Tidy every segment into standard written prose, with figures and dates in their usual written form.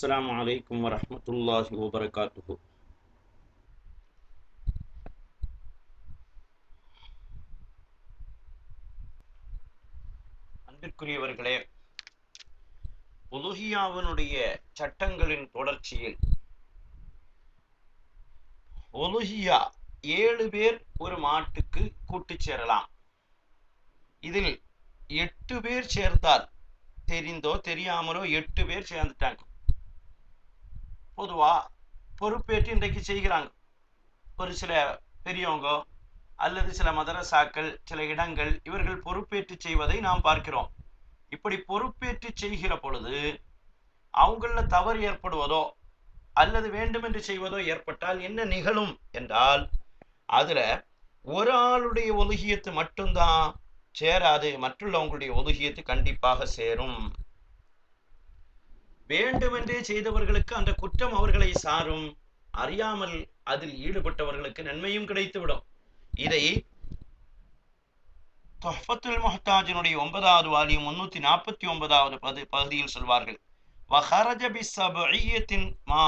அஸ்ஸலாமு அலைக்கும் வரஹ்மத்துல்லாஹி வபரகாத்துஹு. அன்பிற்குரியவர்களே, உலுஹியாவினுடைய சட்டங்களின் தொடர்ச்சியில் உலுஹியா 7 பேர் ஒரு மாட்டுக்கு கூட்டு சேரலாம். இதில் 8 பேர் சேர்ந்தால், தெரிந்தோ தெரியாமலோ 8 பேர் சேர்ந்துட்டாங்க, பொதுவா பொறுப்பேற்று இன்றைக்கு செய்கிறாங்க. ஒரு சில பெரியவங்க அல்லது சில மதரசாக்கள், சில இடங்கள் இவர்கள் பொறுப்பேற்று செய்வதை நாம் பார்க்கிறோம். இப்படி பொறுப்பேற்று செய்கிற பொழுது அவங்கள தவறு ஏற்படுவதோ அல்லது வேண்டுமென்று செய்வதோ ஏற்பட்டால் என்ன நிகழும் என்றால், அதுல ஒரு ஆளுடைய ஒலுகியத்து மட்டும்தான் சேராது, மற்றுள்ளவங்களுடைய ஒலுகியத்து கண்டிப்பாக சேரும். வேண்டுமென்றே செய்தவர்களுக்கு அந்த குற்றம் அவர்களை சாரும், அறியாமல் அதில் ஈடுபட்டவர்களுக்கு நன்மையும் கிடைத்துவிடும். இதை துஹ்ஃபத்துல் முஹ்தாஜினுடைய 9வது வால்யூம் 349வது பகுதியில் சொல்வார்கள். وخرج بسبعية ما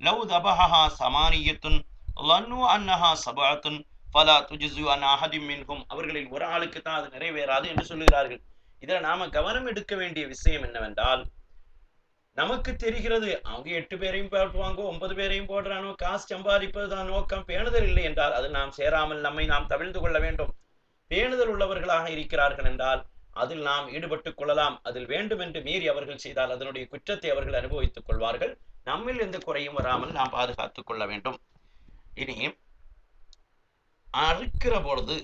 لو ذبحها ثمانية ظنوا أنها سبعة فلا تجزي عن أحد منهم. அவர்களில் ஒரு ஆளுக்கு தான் அது நிறைவேறாது என்று சொல்கிறார்கள். இதில் நாம கவனம் எடுக்க வேண்டிய விஷயம் என்னவென்றால், நமக்கு தெரிகிறது அவங்க 8 பேரையும் போடுவாங்க, 9 பேரையும் போடுறானோ, காசு சம்பாதிப்பதுதான் நோக்கம், பேணுதல் இல்லை என்றால் அது நாம் சேராமல் நம்மை நாம் தவிர்த்து கொள்ள வேண்டும். பேணுதல் உள்ளவர்களாக இருக்கிறார்கள் என்றால் அதில் நாம் ஈடுபட்டுக் கொள்ளலாம். அதில் வேண்டும் என்று மீறி அவர்கள் செய்தால் அதனுடைய குற்றத்தை அவர்கள் அனுபவித்துக் கொள்வார்கள். நம்மில் எந்த குறையும் வராமல் நாம் பாதுகாத்துக் கொள்ள வேண்டும். இனி அறுக்கிற பொழுது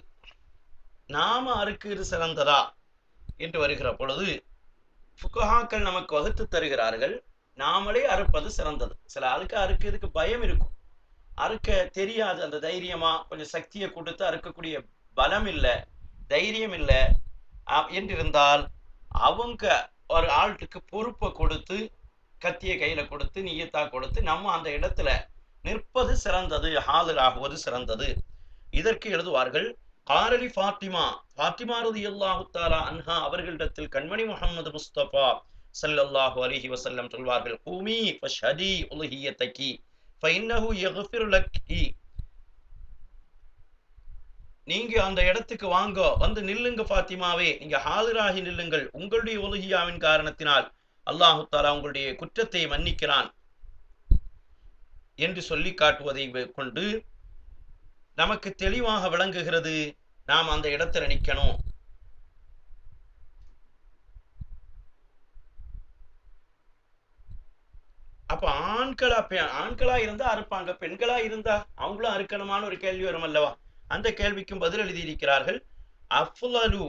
நாம அறுக்கிறது சிறந்ததா என்று வருகிற பொழுது ஃபுகஹாக்கள் நமக்கு வகுத்து தருகிறார்கள், நாமளே அறுப்பது சிறந்தது. சில ஆளுக்கு அறுக்கிறதுக்கு பயம் இருக்கும், அறுக்க தெரியாது, அந்த தைரியமா கொஞ்சம் சக்தியை கொடுத்து அறுக்கக்கூடிய பலம் இல்லை, தைரியம் இல்லை என்றிருந்தால் அவங்க ஒரு ஆளுக்கு பொறுப்பை கொடுத்து, கத்திய கையில கொடுத்து, நியத்தா கொடுத்து நம்ம அந்த இடத்துல நிற்பது சிறந்தது, ஹாஜராகுவது சிறந்தது. இதற்கு எழுதுவார்கள், காரலி ஃபாத்திமா ரலியல்லாஹு தஆலா அன்ஹா அவர்களிடத்தில் கண்மணி முஹம்மது முஸ்தபா ஸல்லல்லாஹு அலைஹி வஸல்லம் சொல்வார்கள், கூமி ஃபஷ்ஹதி உலுஹியதகி ஃபஇன்னஹு யக்ஃபிரு லக்கி. நீங்க அந்த இடத்துக்கு வாங்க, வந்து நில்லுங்க ஃபாத்திமாவே, நீங்க ஹாஜராகி நில்லுங்கள், உங்களுடைய உலுஹியாவின் காரணத்தினால் அல்லாஹு தஆலா உங்களுடைய குற்றத்தை மன்னிக்கிறான் என்று சொல்லி காட்டுவதை கொண்டு நமக்கு தெளிவாக விளங்குகிறது நாம் அந்த இடத்துல நிக்கணும். அப்ப ஆண்களா இருந்தா அறுப்பாங்க, பெண்களா இருந்தா அவங்களும் அறுக்கணுமான ஒரு கேள்வி வரும் அல்லவா? அந்த கேள்விக்கும் பதில் எழுதியிருக்கிறார்கள். அஃலலு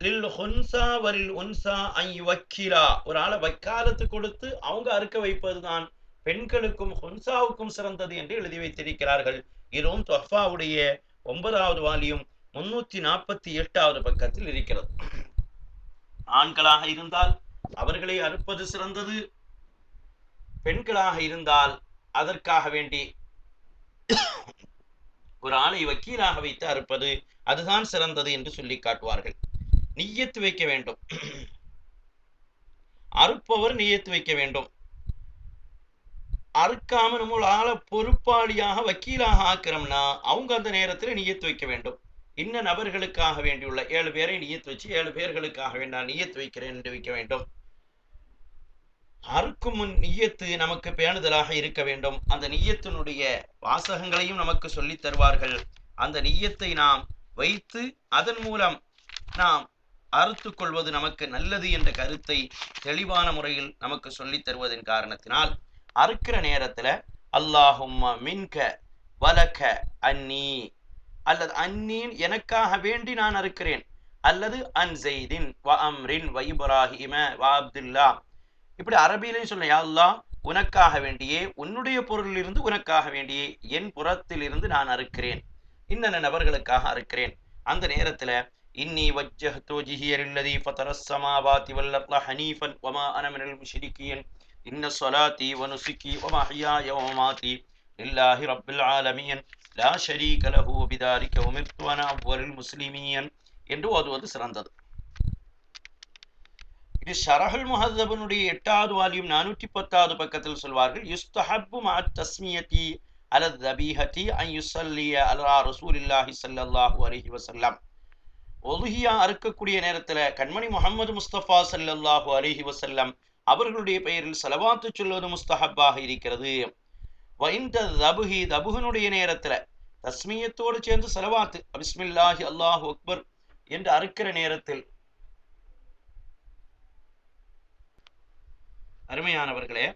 லில் ஹுன்சா வலில் உன்சா அன் யுவக்கிலா. ஒரு ஆளை வக்காலத்து கொடுத்து அவங்க அறுக்க வைப்பதுதான் பெண்களுக்கும் ஹுன்சாவுக்கும் சிறந்தது என்று எழுதி வைத்திருக்கிறார்கள். இதுவும் தொஹ்ஃபாவுடைய 9வது வால்யூம் 348வது பக்கத்தில் இருக்கிறது. ஆண்களாக இருந்தால் அவர்களை அறுப்பது சிறந்தது, பெண்களாக இருந்தால் அதற்காக வேண்டி ஒரு ஆளை வக்கீலாக வைத்து அறுப்பது அதுதான் சிறந்தது என்று சொல்லி காட்டுவார்கள். நிய்யத்து வைக்க வேண்டும், அறுப்பவர் நிய்யத்து வைக்க வேண்டும். அறுக்காம நம்ம ஆளை பொறுப்பாளியாக வக்கீலாக ஆக்கிறோம்னா அவங்க அந்த நேரத்தில் நிய்யத்து வைக்க வேண்டும். இன்ன நபர்களுக்காக வேண்டியுள்ள 7 பேரை நிய்யத்து வச்சு 7 பேர்களுக்காக வேண்டாம் நிய்யத்து வைக்கிறேன் என்று வைக்க வேண்டும். அறுக்கும் முன் நிய்யத்து நமக்கு பேணுதலாக இருக்க வேண்டும். அந்த நிய்யத்தினுடைய வாசகங்களையும் நமக்கு சொல்லி தருவார்கள். அந்த நிய்யத்தை நாம் வைத்து அதன் மூலம் நாம் அறுத்து கொள்வது நமக்கு நல்லது என்ற கருத்தை தெளிவான முறையில் நமக்கு சொல்லி தருவதன் காரணத்தினால் அறுக்கிற நேரத்துல அல்லாஹும்ம மின்க வலக அன்னி, அல்லது அன்னீன் எனக்காக வேண்டி நான் அறுக்கிறேன், அல்லது அன் ஸைதின் வ அம்ரின் வ இப்ராஹிம வ அப்துல்லா. இப்படி அரபியிலையும் சொல்ல, யா அல்லாஹ் உனக்காக வேண்டியே, உன்னுடைய பொருளிலிருந்து உனக்காக வேண்டியே, என் புறத்திலிருந்து நான் அறுக்கிறேன், இன்னென்ன நபர்களுக்காக அறுக்கிறேன். அந்த நேரத்துல இன்னி வஜ்ஜஹ்து வஜ்ஹிய லில்லதி ஃபதரஸ் ஸமாவாதி வல் அர்த ஹனீஃபன் வ மா அன மினல் முஷ்ரிகீன் இன்ன ஸலாத்தி வ நுஸுகி வ மஹ்யாய வ மமாத்தி லில்லாஹி ரப்பில் ஆலமீன் லா ஷரீக லஹு பிதாலிக உமிர்து அன அவ்வலுல் முஸ்லிமீன் என்று ஓதுவது சிறந்தது. இது ஷரஹுல் முஹத்தபினுடைய 8வது வால்யூம் 410வது பக்கத்தில் சொல்வார்கள், யுஸ்தஹப்பு மஅத் தஸ்மியதி அல தபீஹதி அன் யுஸல்லிய அலா ரசூலில்லாஹி ஸல்லல்லாஹு அலைஹி வஸல்லம். ஒலுஹியா அறுக்கக்கூடிய நேரத்துல கண்மணி முஹம்மது முஸ்தபா ஸல்லல்லாஹு அலைஹி வஸல்லம் அவர்களுடைய பெயரில் ஸலவாத்து சொல்வது முஸ்தஹப்பாக இருக்கிறது. வைந்த தபுஹி தபுஹனுடைய நேரத்துல தஸ்மியத்தோடு சேர்ந்து ஸலவாத்து பிஸ்மில்லாஹி அல்லாஹு அக்பர் என்று அறுக்கிற நேரத்தில், அருமையானவர்களே,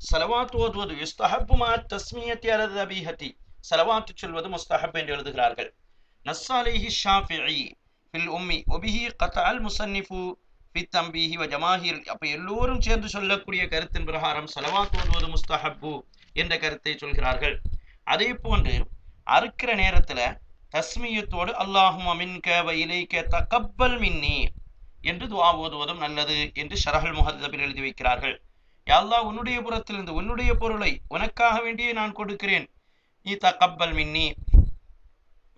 ஸலவாத்து ஓதுவது யுஸ்தஹப்பு மஅத் தஸ்மியத்தி அலா தபீஹதி, ஸலவாத்து சொல்வது முஸ்தஹப் என்று எழுதுகிறார்கள். நஸ்ஸ அலைஹி ஷாஃபிஈ ஃபில் உம்மி வபிஹி கதஅல் முஸன்னிஃபு ஃபி தம்பீஹி வ ஜமாஹீர். அப்ப எல்லோரும் சேர்ந்து சொல்லக்கூடிய கருத்தின் பிரகாரம் ஸலவாத்து ஓதுவது முஸ்தஹப்பு என்ற கருத்தை சொல்கிறார்கள். அதே போன்று அறுக்கிற நேரத்துல தஸ்மியத்தோடு அல்லாஹும்ம மின்க வ இலைக தகப்பல் மின்னி என்று துஆ ஓதுவதும் நல்லது என்று ஷரஹுல் முஹத்தபில் எழுதி வைக்கிறார்கள். யா அல்லாஹ், உன்னுடைய புறத்திலிருந்து உன்னுடைய பொருளை உனக்காக வேண்டியே நான் கொடுக்கிறேன், நீ தகப்பல் மின்னி,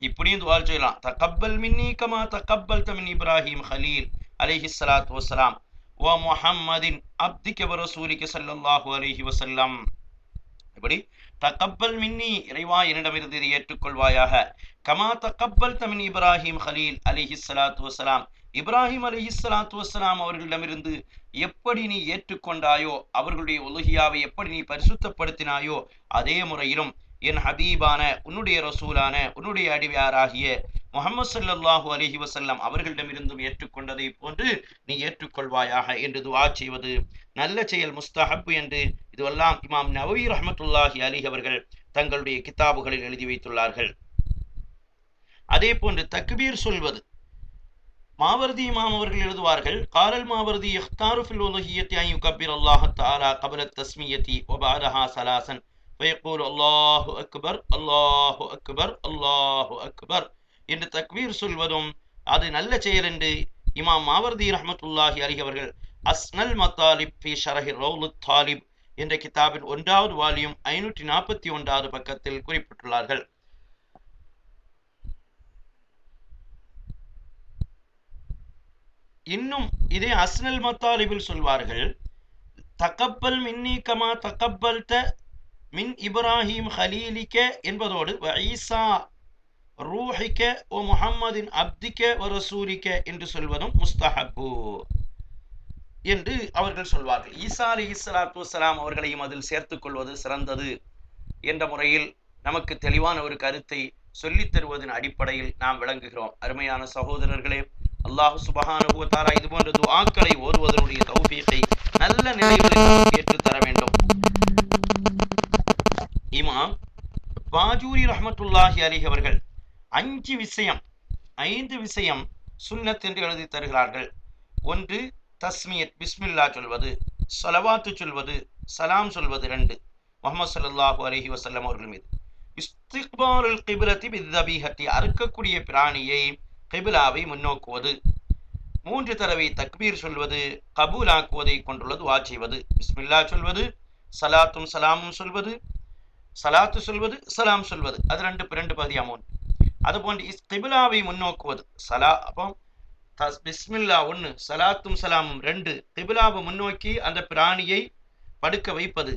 இப்படியும் துஆ செய்யலாம். தகப்பல் மின்னி கமா தகப்பல்த மின் இப்ராஹிம் ஹலீல் அலைஹி ஸலாத்து வஸ்ஸலாம் வ முஹம்மதின் அப்திக வ ரசூலிக ஸல்லல்லாஹு அலைஹி வஸல்லம். இப்படி தகப்பல் மின்னி, இறைவா என்னிடமிருந்து இதை ஏற்றுக்கொள்வாயாக, கமா தகப்பல்த மின் இப்ராஹிம் ஹலீல் அலைஹி ஸலாத்து வஸ்ஸலாம், இப்ராஹிம் அலைஹி ஸலாத்து வஸ்ஸலாம் அவர்களிடமிருந்து எப்படி நீ ஏற்றுக்கொண்டாயோ, அவர்களுடைய உலுஹியாவை எப்படி நீ பரிசுத்தப்படுத்தினாயோ, அதே முறையிலும் என் ஹபீபான உன்னுடைய ரசூலான உன்னுடைய அடியாராகிய முஹம்மது ஸல்லல்லாஹு அலைஹி வஸல்லம் அவர்களிடமிருந்தும் ஏற்றுக்கொண்டதை போன்று நீ ஏற்றுக்கொள்வாயாக என்று துஆ செய்வது நல்ல செயல், முஸ்தஹப் என்று இதுவெல்லாம் இமாம் நவவி ரஹ்மத்துல்லாஹி அலைஹி அவர்கள் தங்களுடைய கிதாபுகளில் எழுதி வைத்துள்ளார்கள். அதே போன்று தக்பீர் சொல்வது, மாவர்தி இமாம் அவர்கள் எழுதுவார்கள், காலல் மாவர்தி இஹ்தாரு ஃபில் உலுஹிய்யத்தி அன் யுகப்பிர் அல்லாஹ் தஆலா கப்ல தஸ்மியத்தி வ பஅதஹா ஸலாஸன் ஃபயக்கூல் அல்லாஹு அக்பர் அல்லாஹு அக்பர் அல்லாஹு அக்பர் என்று தக்பீர் சொல்வதும் அது நல்ல செயல் என்று இமாம் மாவர்தி ரஹ்மத்துல்லாஹி அலைஹி அவர்கள் அஸ்னல் மத்தாலிப் ஃபி ஷரஹி ரௌலுத் தாலிப் என்ற கிதாபின் 1வது வால்யூம் 541வது பக்கத்தில் குறிப்பிட்டுள்ளார்கள். இன்னும் இதே அஸ்னல் மத்தாலிபில் சொல்வார்கள், தகப்பல் மின்னி கமா தகப்பல்த மின் இப்ராஹிம் ஹலீலிக என்பதோடு வ ஈசா ரூஹிக வ முஹம்மதின் அப்திக வ ரசூலிக என்று சொல்வதும் முஸ்தஹப்பு என்று அவர்கள் சொல்வார்கள். ஈசா அலைஹிஸ்ஸலாத்து வஸ்ஸலாம் அவர்களையும் அதில் சேர்த்துக் கொள்வது சிறந்தது என்ற முறையில் நமக்கு தெளிவான ஒரு கருத்தை சொல்லித் தருவதன் அடிப்படையில் நாம் விளங்குகிறோம். அருமையான சகோதரர்களே, அல்லாஹ் சுப்ஹானஹு வ தஆலா இது போன்ற துஆக்களை ஓதுவதனுடைய தௌஃபீகை நல்ல நிலைகளில் ஏற்றுத் தர வேண்டும். இமாம் பாஜூரி ரஹ்மத்துல்லாஹி அலைஹி அவர்கள் 5 விஷயம் சுன்னத் என்று எழுதி தருகிறார்கள். 1 தஸ்மியத் பிஸ்மில்லா சொல்வது, ஸலவாத்து சொல்வது, சலாம் சொல்வது. 2 முஹம்மது ஸல்லல்லாஹு அலைஹி வஸல்லம் அவர்கள் மீது இஸ்திக்பாலுல் கிப்லத்தி பித்தபீஹத்தி, அறுக்கக்கூடிய பிராணியை கிப்லாவை முன்னோக்குவது. 3 தடவை தக்பீர் சொல்வது, கபூலாக்குவதை கொண்டுள்ள துஆ செய்வது, பிஸ்மில்லா சொல்வது, சலாத்தும் சலாமும் சொல்வது, சலாத்து சொல்வது, சலாம் சொல்வது. அது 2 பகுதியா 3. அதுபோன்று கிப்லாவை முன்னோக்குவது, அப்போ பிஸ்மில்லா 1, சலாத்தும் சலாமும் 2, கிப்லாவை முன்னோக்கி அந்த பிராணியை படுக்க வைப்பது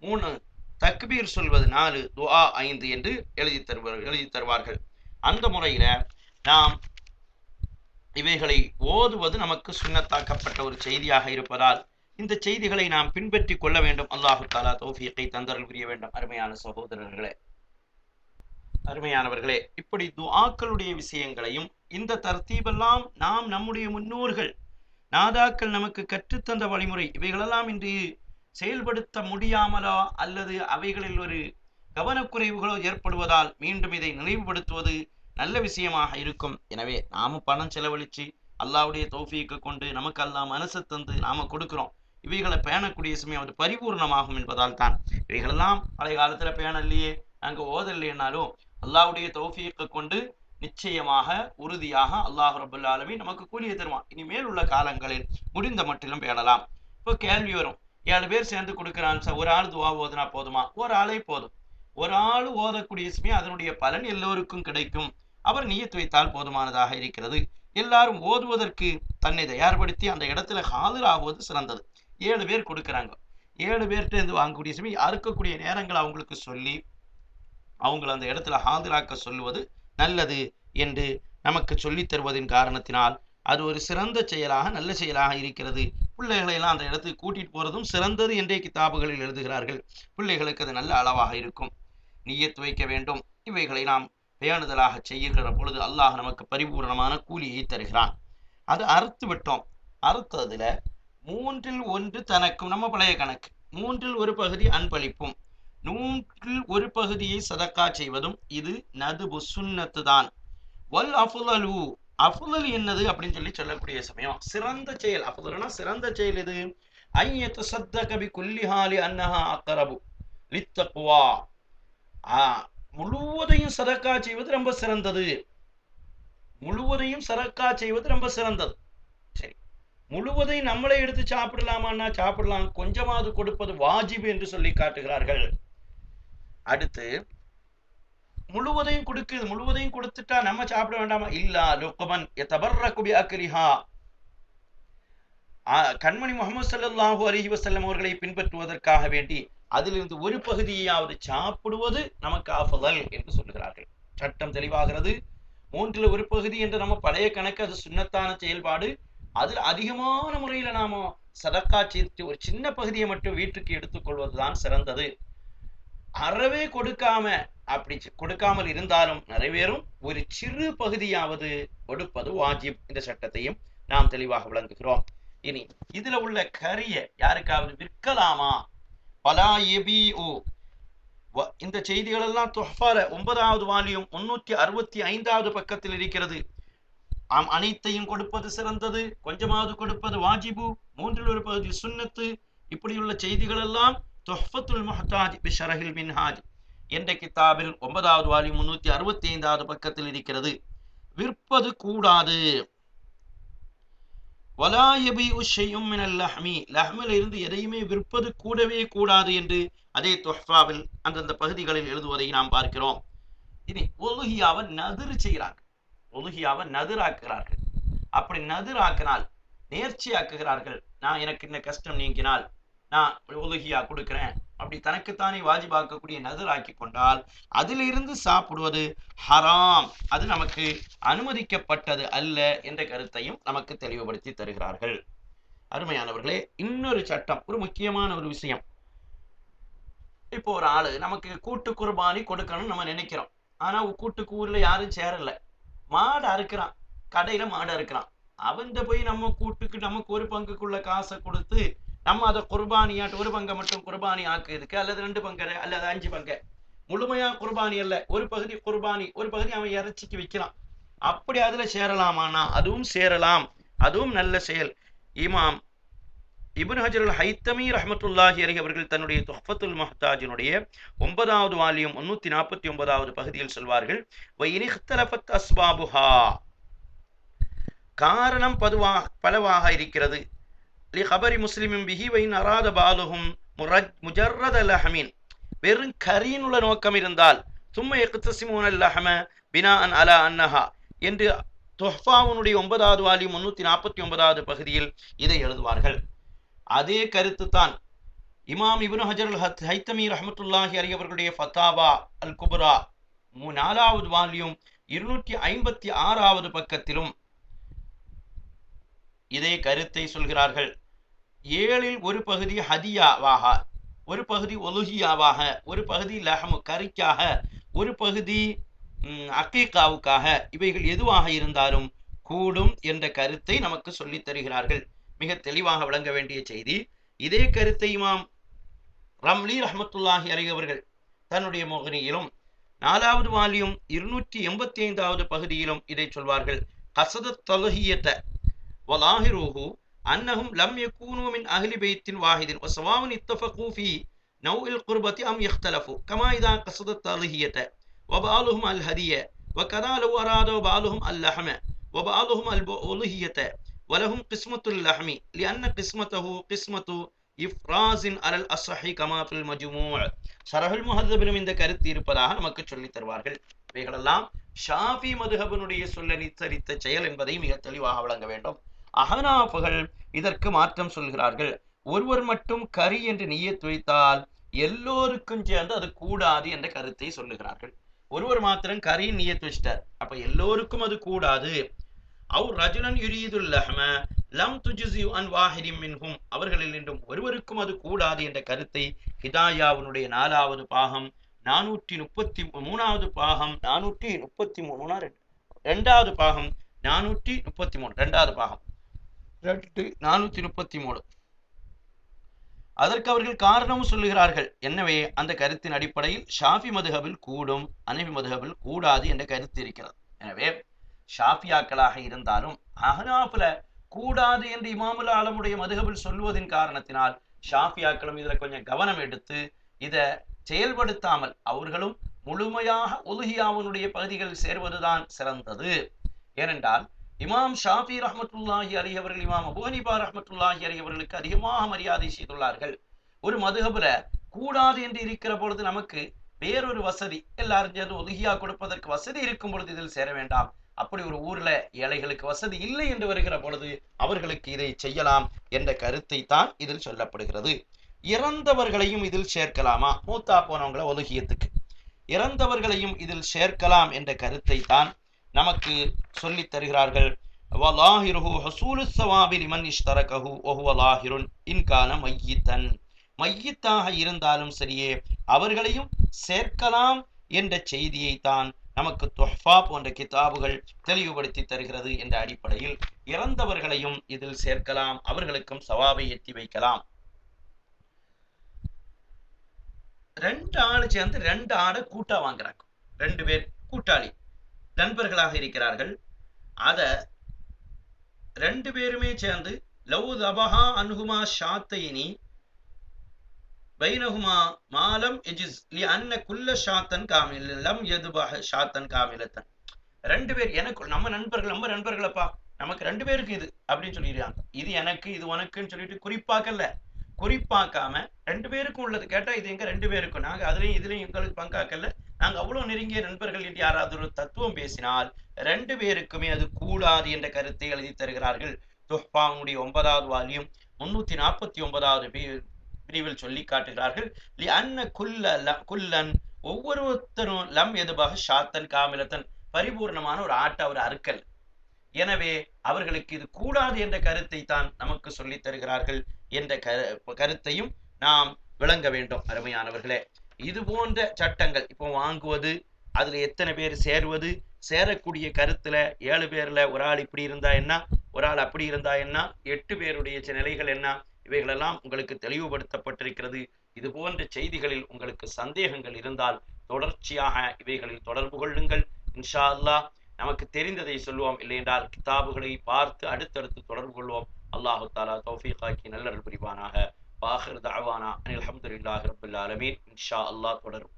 3, தக்பீர் சொல்வது 4, துஆ 5 என்று எழுதி தருவார்கள். அந்த முறையில நாம் இவைகளை ஓதுவது நமக்கு சுன்னத்தாக்கப்பட்ட ஒரு செய்தியாக இருப்பதால் இந்த செய்திகளை நாம் பின்பற்றி கொள்ள வேண்டும். அல்லாஹு தஆலா தௌஃபீகை தந்தருள் புரிய வேண்டும். அருமையான சகோதரர்களே, அருமையானவர்களே, இப்படி துஆக்களுடைய விஷயங்களையும் இந்த தர்த்தீபெல்லாம் நாம் நம்முடைய முன்னோர்கள் நாதாக்கள் நமக்கு கற்றுத்தந்த வழிமுறை, இவைகளெல்லாம் இன்று செயல்படுத்த முடியாமலோ அல்லது அவைகளில் ஒரு கவனக்குறைவுகளோ ஏற்படுவதால் மீண்டும் இதை நினைவுபடுத்துவது நல்ல விஷயமாக இருக்கும். எனவே நாம பணம் செலவழிச்சு அல்லாஹ்வுடைய தௌஃபீக்கை கொண்டு நமக்கு அல்லாஹ் மனசு தந்து நாம கொடுக்கிறோம். இவைகளை பேணக்கூடிய சமயம் அது பரிபூர்ணமாகும் என்பதால் தான். இவைகளெல்லாம் பழைய காலத்துல பேணலையே, நாங்க ஓதலைன்னாலும் அல்லாஹ்வுடைய தௌஃபீக்கை கொண்டு நிச்சயமாக உறுதியாக அல்லாஹ் ரப்பல் ஆலமீன் நமக்கு கூலியை தருவான். இனிமேல் உள்ள காலங்களில் முடிந்த மட்டிலும் பேணலாம். இப்போ கேள்வி வரும், 7 பேர் சேர்ந்து கொடுக்கிறான் சார், ஒரு ஆள் துவா ஓதுனா போதுமா? ஒரு ஆளே போதும். ஒரு ஆள் ஓதக்கூடிய சமயம் அதனுடைய பலன் எல்லோருக்கும் கிடைக்கும். அவர் நியத் வைத்தால் போதுமானதாக இருக்கிறது. எல்லாரும் ஓதுவதற்கு தன்னை தயார்படுத்தி அந்த இடத்துல ஆகுவது சிறந்தது. 7 பேர் கொடுக்குறாங்க, 7 பேர்கிட்ட இருந்து வாங்கக்கூடிய சமயம் அறுக்கக்கூடிய நேரங்களை அவங்களுக்கு சொல்லி அவங்களை அந்த இடத்துல ஆஜராக்க சொல்லுவது நல்லது என்று நமக்கு சொல்லித் தருவதின் காரணத்தினால் அது ஒரு சிறந்த செயலாக, நல்ல செயலாக இருக்கிறது. பிள்ளைகளை எல்லாம் அந்த இடத்துக்கு கூட்டிட்டு போறதும் சிறந்தது என்றே கிதாபுகளில் எழுதுகிறார்கள். பிள்ளைகளுக்கு அது நல்ல அளவாக இருக்கும். நிய்யத் வைக்க வேண்டும். இவைகளை நாம் பேணுதலாக செய்கிற பொழுது அல்லாஹ் நமக்கு பரிபூர்ணமான கூலியை தருகிறான். அது அறுத்து விட்டோம். அறுத்ததுல 1/3 தனக்கும், நம்ம பழைய கணக்கு, 1/1 பகுதி அன்பளிப்பும், 1/1 பகுதியை சதக்கா செய்வதும் இது நதுபு சுன்னத்து தான். வல் அஃலு, அஃலல் என்னது அப்படின்னு சொல்லக்கூடிய சமயம் சிறந்த செயல். அஃலல்னா சிறந்த செயல் எது? ஐயத்து சத்தக பி குல்லி ஹாலி அன்னஹா அக்ரபு லித்தக்வா. முழுவதையும் சதக்கா செய்வது ரொம்ப சிறந்தது. முழுவதையும் சதக்கா செய்வது ரொம்ப சிறந்தது. சரி, முழுவதையும் நம்மளே எடுத்து சாப்பிடலாமான்னா சாப்பிடலாம். கொஞ்சமாவது கொடுப்பது வாஜிப் என்று சொல்லி காட்டுகிறார்கள். அடுத்து முழுவதையும் கொடுக்குது, முழுவதையும் கொடுத்துட்டா நம்ம சாப்பிட வேண்டாமா? இல்லா லுக்மன் யதபர்ரகு பி அக்லிஹா. கண்மணி முஹம்மது ஸல்லல்லாஹு அலைஹி வஸல்லம் அவர்களை பின்பற்றுவதற்காக வேண்டி அதிலிருந்து ஒரு பகுதியாவது சாப்பிடுவது நமக்கு ஆஃபதல் என்று சொல்லுகிறார்கள். சட்டம் தெளிவாகிறது. 1/3 பகுதி என்று நம்ம பழைய கணக்கு, அது சுன்னத்தான செயல்பாடு. அதில் அதிகமான முறையில நாம சதக்கா செய்து ஒரு சின்ன பகுதியை மட்டும் வீட்டுக்கு எடுத்துக்கொள்வதுதான் சிறந்தது. அறவே கொடுக்காமல் இருந்தாலும் நிறைவேறும். ஒரு சிறு பகுதியாவது கொடுப்பது வாஜிப். இந்த சட்டத்தையும் நாம் தெளிவாக விளங்குகிறோம். இனி இதுல உள்ள கறியை யாருக்காவது விற்கலாமா? பலா எபிஉ. இந்த செய்திகள் எல்லாம் துஹ்ஃபால 9வது வால்யூம் 365வது பக்கத்தில் இருக்கிறது. அனைத்தையும் கொடுப்பது சிறந்தது, கொஞ்சமாவது கொடுப்பது வாஜிபு, 1/3 பகுதி சுன்னத்து. இப்படியுள்ள செய்திகள் எல்லாம் துஹ்ஃபத்துல் முஹ்தாஜ் பி ஷரஹில் மின்ஹாஜ் என்ற கிதாபில் 9வது வால்யூம் 365வது பக்கத்தில் இருக்கிறது. விற்பது கூடாது. வலா யபிஉ ஷைஉம் மினல் லஹ்மி, லஹ்மில் இருந்து எதையுமே விற்பது கூடவே கூடாது என்று அதே துஹ்ஃபாவில் அந்தந்த பகுதிகளில் எழுதுவதை நாம் பார்க்கிறோம். இனி உலுஹியாவை நதிர் செய்கிறார்கள், உலுஹியாவை நதிராக்குகிறார்கள். அப்படி நதிராக்கினால், நேர்ச்சி ஆக்குகிறார்கள். நான் எனக்கு இந்த கஷ்டம் நீங்கினால் நான் உலுஹியா கொடுக்கிறேன் அப்படி தனக்குத்தானே வாஜிபாக்கக்கூடிய நதிர் ஆக்கி கொண்டால் அதிலிருந்து சாப்பிடுவது ஹராம். அது நமக்கு அனுமதிக்கப்பட்டது அல்ல என்ற கருத்தையும் நமக்கு தெளிவுபடுத்தி தருகிறார்கள். அருமையானவர்களே, இன்னொரு சட்டம், ஒரு முக்கியமான ஒரு விஷயம். இப்போ ஒரு ஆளு நமக்கு கூட்டு குர்பானி கொடுக்கணும்னு நம்ம நினைக்கிறோம். ஆனா கூட்டுக்கு ஊர்ல யாரும் சேரல. மாடு அறுக்கிறான், கடையில மாடு அறுக்கிறான். அவன்கிட்ட போய் நம்ம கூட்டுக்கு நமக்கு ஒரு பங்குக்குள்ள காசை கொடுத்து நம்ம அதை குர்பானியாட்டு ஒரு பங்கை மட்டும் குர்பானி ஆக்குறதுக்கு, அல்லது 2 பங்கு அல்லது 5 பங்கு, முழுமையா குர்பானி அல்ல, ஒரு பகுதி குர்பானி, ஒரு பகுதி அவன் இறைச்சிக்கு விற்கிறான். அப்படி அதுல சேரலாமானா அதுவும் சேரலாம். அதுவும் நல்ல செயல். இமாம் இப்னு ஹஜர் அல் ஹைத்தமி ரஹ்மத்துல்லாஹி அலைஹி அவர்கள் தன்னுடைய துஹ்ஃபத்துல் முஹ்தாஜினுடைய 9வது வால்யூம் 349வது பகுதியில் சொல்வார்கள், வஇனிக்தலஃபத் அஸ்பாபுஹா, காரணம் பலவாக இருக்கிறது. லிஹபரி முஸ்லிமின் பிஹி வைன் அராத பாலுஹும் முஜர்ரத லஹமின், வெறும் கரியினுள்ள நோக்கம் இருந்தால் சும்ம யக்தஸிமூனல் லஹம பினாஅன் அலா அன்னஹா என்று துஹ்ஃபாவுனுடைய 9வது வால்யூம் 349வது பகுதியில் இதை எழுதுவார்கள். அதே கருத்து தான் இமாம் இப்னு ஹஜர் அல் ஹைத்தமி ரஹ்மத்துல்லாஹி அலைஹி அவர்களுடைய ஃபதாவா அல் குப்ரா 4வது வால்யூம் 256வது பக்கத்திலும் இதே கருத்தை சொல்கிறார்கள். 7ல் ஒரு பகுதி ஹதியாவாக, ஒரு பகுதி ஒலுஹியாவாக, ஒரு பகுதி லஹமு கறிக்காக, ஒரு பகுதி அக்கீகாவுக்காக, இவைகள் எதுவாக இருந்தாலும் கூடும் என்ற கருத்தை நமக்கு சொல்லித் தருகிறார்கள். மிக தெளிவாக விளங்க வேண்டிய செய்தி. இதே கருத்தை இமாம் ரம்லி ரஹ்மத்துல்லாஹி அலைஹி அவர்கள் தன்னுடைய முகனியிலும் 4வது வால்யூம் 285வது பகுதியிலும் இதை சொல்வார்கள். கஸதத் தலஹியத வலாஹிருஹு அன்னஹும் லம் யகூனு மின் அஹ்லி பைத்தின் வாஹிதின் வஸவாவுன் இத்தஃபகு ஃபீ நௌஇல் குர்பத்தி அம் யக்தலஃபு கமா இதா கஸதத் தலஹியத வபாலுஹும் அல் ஹதிய வகதா லவ் அராத வபாலுஹும் அல் லஹம வபாலுஹும் அல் உலுஹியத வலஹும் கிஸ்மத்துல் லஹமி லிஅன்ன கிஸ்மத்தஹு கிஸ்மத்து இஃப்ராஸின் அலல் அஸ்ஹி கமா ஃபில் மஜ்மூ'. ஷரஹுல் முஹத்தபிலும் இந்த கருத்து இருப்பதாக நமக்கு சொல்லித் தருவார்கள். இவைகளெல்லாம் ஷாஃபி மதுஹபினுடைய சொல்லனுசரித்த செயல் என்பதை மிக தெளிவாக வழங்க வேண்டும். அஹ்னாஃப்கள் இதற்கு மாற்றம் சொல்கிறார்கள். ஒருவர் மட்டும் கரி என்று நிய்யத் வைத்தால் எல்லோருக்கும் சேர்ந்து அது கூடாது என்ற கருத்தை சொல்லுகிறார்கள். ஒருவர் மாத்திரம் கரி நிய்யத் வச்சிட்டார், அப்ப எல்லோருக்கும் அது கூடாது. அவு ரஜுலன் யுரீதுல் லஹ்ம லம் துஜ்ஸி அன் வாஹிதின் மின்ஹும், அவர்களில் நின்றும் ஒருவருக்கும் அது கூடாது என்ற கருத்தை ஹிதாயாவுடைய 4வது பாகம் 433வது பாகம் 433 2வது பாகம் 433 2வது பாகம் 433 அதற்கு அவர்கள் காரணமும் சொல்லுகிறார்கள். எனவே அந்த கருத்தின் அடிப்படையில் ஷாஃபி மதுஹபில் கூடும், ஹனஃபி மதுஹபில் கூடாது என்ற கருத்து இருக்கிறது. எனவே ஷாஃபியாக்களாக இருந்தாலும் அஹ்னாஃப்ல கூடாது என்று இமாமுல் ஆலமுடைய மதுஹபில் சொல்வதின் காரணத்தினால் ஷாஃபியாக்களும் இதுல கொஞ்சம் கவனம் எடுத்து இதை செயல்படுத்தாமல் அவர்களும் முழுமையாக உலுஹியாவுடைய பகுதிகளில் சேர்வதுதான் சிறந்தது. ஏனென்றால் இமாம் ஷாஃபி ரஹ்மத்துல்லாஹி அலைஹி அவர்கள் இமாம் அபூ ஹனீஃபா ரஹ்மத்துல்லாஹி அலைஹி அவர்களுக்கு அதிகமாக மரியாதை செய்துள்ளார்கள். ஒரு மதுஹப்ல கூடாது என்று இருக்கிற பொழுது நமக்கு வேறொரு வசதி, எல்லாரும் சேர்ந்து உலுஹியா கொடுப்பதற்கு வசதி இருக்கும் பொழுது இதில் சேர வேண்டாம். அப்படி ஒரு ஊர்ல ஏழைகளுக்கு வசதி இல்லை என்று வருகிற பொழுது அவர்களுக்கு இதை செய்யலாம் என்ற கருத்தை தான் இதில் சொல்லப்படுகிறது. இறந்தவர்களையும் இதில் சேர்க்கலாமா? மூத்தா போனவங்களை ஒலுகியத்துக்கு இறந்தவர்களையும் இதில் சேர்க்கலாம் என்ற கருத்தை தான் நமக்கு சொல்லித் தருகிறார்கள். வலாஹிருஹு ஹுசூலு ஸவாபி லிமன் இஷ்தரகஹு வஹுவ லாஹிருன் இன் கான மையித்தன், மையித்தாக இருந்தாலும் சரியே அவர்களையும் சேர்க்கலாம் என்ற செய்தியை தான் நமக்கு துஹ்ஃபா போன்ற கிதாபுகள் தெளிவுபடுத்தி தருகிறது. என்ற அடிப்படையில் இறந்தவர்களையும் இதில் சேர்க்கலாம், அவர்களுக்கும் சவாபை எத்தி வைக்கலாம். 2 ஆள் சேர்ந்து 2 ஆடை கூட்டா வாங்குறாங்க. 2 பேர் கூட்டாளி நண்பர்களாக இருக்கிறார்கள். அத 2 பேருமே சேர்ந்து லவ் தபஹா அன்ஹுமா ஷாத்தைனி பைனஹுமா மாலம் எஜிஸ் லி அன்ன குல்ல ஷாத்தன் காமில் லம் யதுபஹ ஷாத்தன் காமிலத்தன். 2 பேர் எனக்கு நம்ம நண்பர்களப்பா, நமக்கு 2 பேருக்கு இது அப்படின்னு சொல்லிடுறாங்க. இது எனக்கு இது உனக்குன்னு சொல்லிட்டு குறிப்பாக்காம 2 பேருக்கும் உள்ளது கேட்டா இது எங்க 2 பேருக்கும், நாங்க அதுலயும் இதுலயும் எங்களுக்கு பங்காக்கல, நாங்க அவ்வளவு நெருங்கிய நண்பர்கள் என்று யாராவது ஒரு தத்துவம் பேசினால் 2 பேருக்குமே அது கூடாது என்ற கருத்தை எழுதி தருகிறார்கள். துஹ்ஃபாவுடைய 9வது வால்யூம் 349வது பிரிவில் சொல்லி காட்டுகிறார்கள். லி அன்ன குல்லன் ஒவ்வொருத்தரும் லம் எதுபாக ஷாத்தன் காமிலத்தன் பரிபூர்ணமான ஒரு ஆட்டை அவர் அறுக்கல். எனவே அவர்களுக்கு இது கூடாது என்ற கருத்தை தான் நமக்கு சொல்லித் தருகிறார்கள் என்ற கருத்தையும் நாம் விளங்க வேண்டும். அருமையானவர்களே, இது போன்ற சட்டங்கள் இப்போ வாங்குவது, அதுல எத்தனை பேர் சேருவது, சேரக்கூடிய கருத்துல 7 பேர்ல ஒரு ஆள் இப்படி இருந்தா என்ன, ஒரு ஆள் அப்படி இருந்தா என்ன, 8 பேருடைய நிலைகள் என்ன, இவைகளெல்லாம் உங்களுக்கு தெளிவுபடுத்தப்பட்டிருக்கிறது. இது போன்ற செய்திகளில் உங்களுக்கு சந்தேகங்கள் இருந்தால் தொடர்ச்சியாக இவைகளில் தொடர்பு கொள்ளுங்கள். இன்ஷா அல்லாஹ் நமக்கு தெரிந்ததை சொல்லுவோம், இல்லை என்றால் கிதாபுகளை பார்த்து அடுத்தடுத்து தொடர்பு கொள்வோம். அல்லாஹு தஆலா தௌஃபீகாக்கி நல்லருள் புரிவானாக. வாஹிர் தஅவானா அனில் ஹம்துலில்லாஹி ரப்பில் ஆலமீன். இன்ஷா அல்லாஹ் தொடரும்.